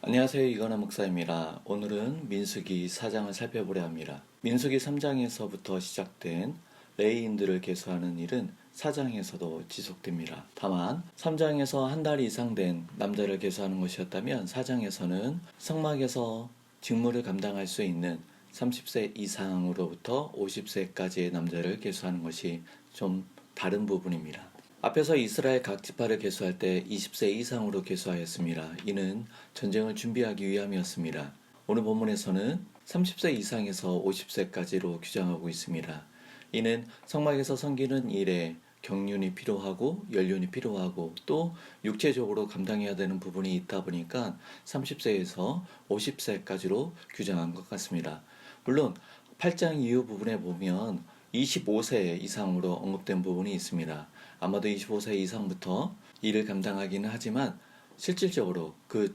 안녕하세요. 이건화 목사입니다. 오늘은 민수기 4장을 살펴보려 합니다. 민수기 3장에서부터 시작된 레위인들을 계수하는 일은 4장에서도 지속됩니다. 다만 3장에서 한 달 이상 된 남자를 계수하는 것이었다면 4장에서는 성막에서 직무를 감당할 수 있는 30세 이상으로부터 50세까지의 남자를 계수하는 것이 좀 다른 부분입니다. 앞에서 이스라엘 각 지파를 계수할 때 20세 이상으로 계수하였습니다. 이는 전쟁을 준비하기 위함이었습니다. 오늘 본문에서는 30세 이상에서 50세까지로 규정하고 있습니다. 이는 성막에서 섬기는 일에 경륜이 필요하고 연륜이 필요하고 또 육체적으로 감당해야 되는 부분이 있다 보니까 30세에서 50세까지로 규정한 것 같습니다. 물론 8장 이후 부분에 보면 25세 이상으로 언급된 부분이 있습니다. 아마도 25세 이상부터 일을 감당하기는 하지만 실질적으로 그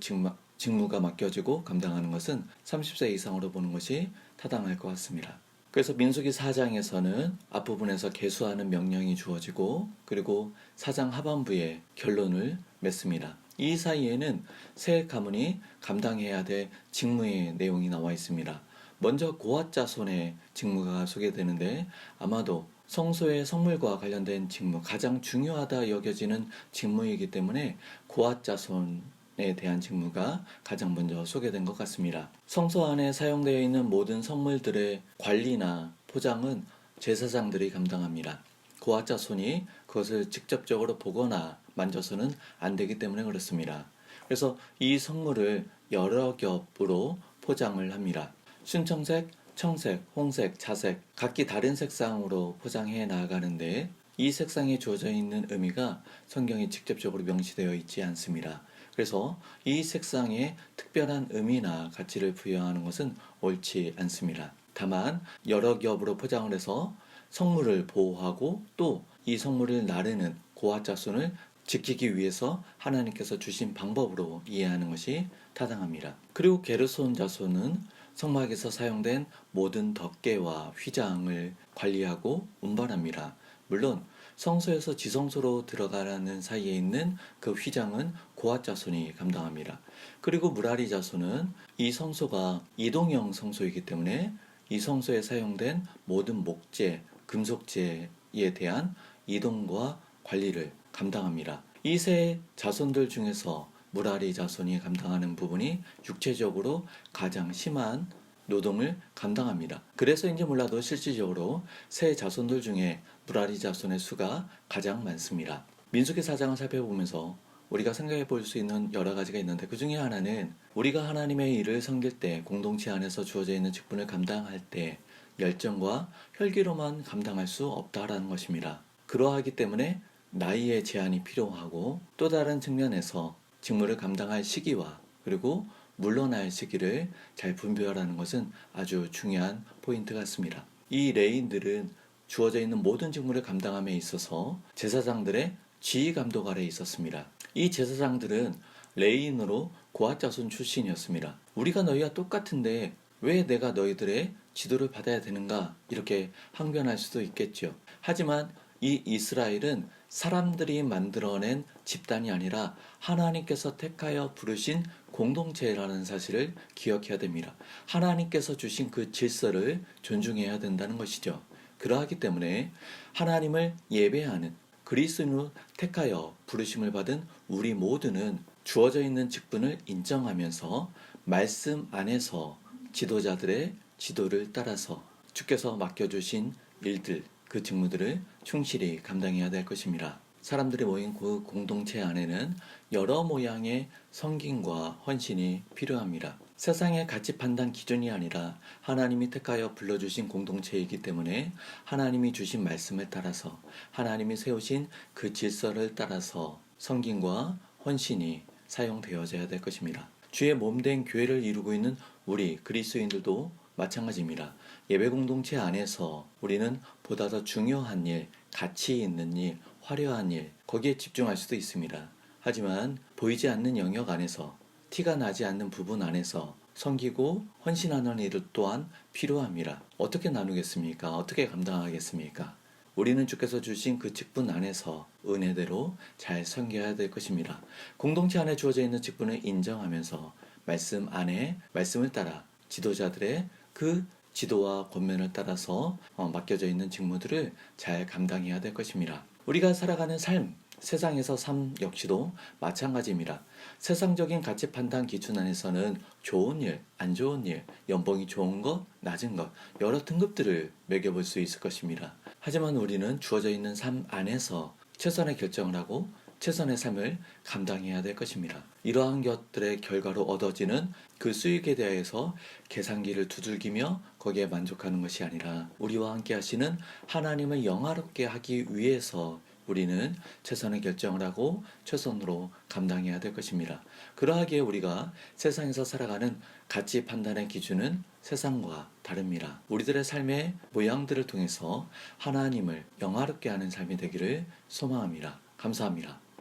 직무가 맡겨지고 감당하는 것은 30세 이상으로 보는 것이 타당할 것 같습니다. 그래서 민수기 4장에서는 앞부분에서 계수하는 명령이 주어지고 그리고 4장 하반부에 결론을 맺습니다. 이 사이에는 세 가문이 감당해야 될 직무의 내용이 나와 있습니다. 먼저 고앗 자손의 직무가 소개되는데 아마도 성소의 성물과 관련된 직무, 가장 중요하다 여겨지는 직무이기 때문에 고앗 자손에 대한 직무가 가장 먼저 소개된 것 같습니다. 성소 안에 사용되어 있는 모든 성물들의 관리나 포장은 제사장들이 감당합니다. 고앗 자손이 그것을 직접적으로 보거나 만져서는 안 되기 때문에 그렇습니다. 그래서 이 성물을 여러 겹으로 포장을 합니다. 순청색, 청색, 홍색, 자색 각기 다른 색상으로 포장해 나아가는데 이 색상에 주어져 있는 의미가 성경에 직접적으로 명시되어 있지 않습니다. 그래서 이 색상에 특별한 의미나 가치를 부여하는 것은 옳지 않습니다. 다만 여러 겹으로 포장을 해서 성물을 보호하고 또 이 성물을 나르는 고앗 자손을 지키기 위해서 하나님께서 주신 방법으로 이해하는 것이 타당합니다. 그리고 게르손 자손은 성막에서 사용된 모든 덮개와 휘장을 관리하고 운반합니다. 물론 성소에서 지성소로 들어가라는 사이에 있는 그 휘장은 고앗 자손이 감당합니다. 그리고 무라리 자손은 이 성소가 이동형 성소이기 때문에 이 성소에 사용된 모든 목재, 금속재에 대한 이동과 관리를 감당합니다. 이 세 자손들 중에서 무라리 자손이 감당하는 부분이 육체적으로 가장 심한 노동을 감당합니다. 그래서인지 몰라도 실질적으로 세 자손들 중에 무라리 자손의 수가 가장 많습니다. 민수기 4장을 살펴보면서 우리가 생각해 볼 수 있는 여러 가지가 있는데 그 중에 하나는 우리가 하나님의 일을 섬길 때 공동체 안에서 주어져 있는 직분을 감당할 때 열정과 혈기로만 감당할 수 없다라는 것입니다. 그러하기 때문에 나이의 제한이 필요하고 또 다른 측면에서 직무를 감당할 시기와 그리고 물러날 시기를 잘 분별하는 것은 아주 중요한 포인트 같습니다. 이 레위인들은 주어져 있는 모든 직무를 감당함에 있어서 제사장들의 지휘 감독 아래에 있었습니다. 이 제사장들은 레위인으로 고앗 자손 출신이었습니다. 우리가 너희와 똑같은데 왜 내가 너희들의 지도를 받아야 되는가 이렇게 항변할 수도 있겠죠. 하지만 이 이스라엘은 사람들이 만들어낸 집단이 아니라 하나님께서 택하여 부르신 공동체라는 사실을 기억해야 됩니다. 하나님께서 주신 그 질서를 존중해야 된다는 것이죠. 그러하기 때문에 하나님을 예배하는 그리스도인으로 택하여 부르심을 받은 우리 모두는 주어져 있는 직분을 인정하면서 말씀 안에서 지도자들의 지도를 따라서 주께서 맡겨주신 일들, 그 직무들을 충실히 감당해야 될 것입니다. 사람들이 모인 그 공동체 안에는 여러 모양의 섬김과 헌신이 필요합니다. 세상의 가치 판단 기준이 아니라 하나님이 택하여 불러주신 공동체이기 때문에 하나님이 주신 말씀을 따라서 하나님이 세우신 그 질서를 따라서 섬김과 헌신이 사용되어져야 될 것입니다. 주의 몸된 교회를 이루고 있는 우리 그리스도인들도 마찬가지입니다. 예배 공동체 안에서 우리는 보다 더 중요한 일, 가치 있는 일, 화려한 일, 거기에 집중할 수도 있습니다. 하지만 보이지 않는 영역 안에서, 티가 나지 않는 부분 안에서 섬기고 헌신하는 일 또한 필요합니다. 어떻게 나누겠습니까? 어떻게 감당하겠습니까? 우리는 주께서 주신 그 직분 안에서 은혜대로 잘 섬겨야 될 것입니다. 공동체 안에 주어져 있는 직분을 인정하면서 말씀 안에 말씀을 따라 지도자들의 그 지도와 권면을 따라서 맡겨져 있는 직무들을 잘 감당해야 될 것입니다. 우리가 살아가는 삶, 세상에서 삶 역시도 마찬가지입니다. 세상적인 가치 판단 기준 안에서는 좋은 일, 안 좋은 일, 연봉이 좋은 것, 낮은 것, 여러 등급들을 매겨볼 수 있을 것입니다. 하지만 우리는 주어져 있는 삶 안에서 최선의 결정을 하고 최선의 삶을 감당해야 될 것입니다. 이러한 것들의 결과로 얻어지는 그 수익에 대해서 계산기를 두들기며 거기에 만족하는 것이 아니라 우리와 함께 하시는 하나님을 영화롭게 하기 위해서 우리는 최선의 결정을 하고 최선으로 감당해야 될 것입니다. 그러하기에 우리가 세상에서 살아가는 가치 판단의 기준은 세상과 다릅니다. 우리들의 삶의 모양들을 통해서 하나님을 영화롭게 하는 삶이 되기를 소망합니다. 감사합니다.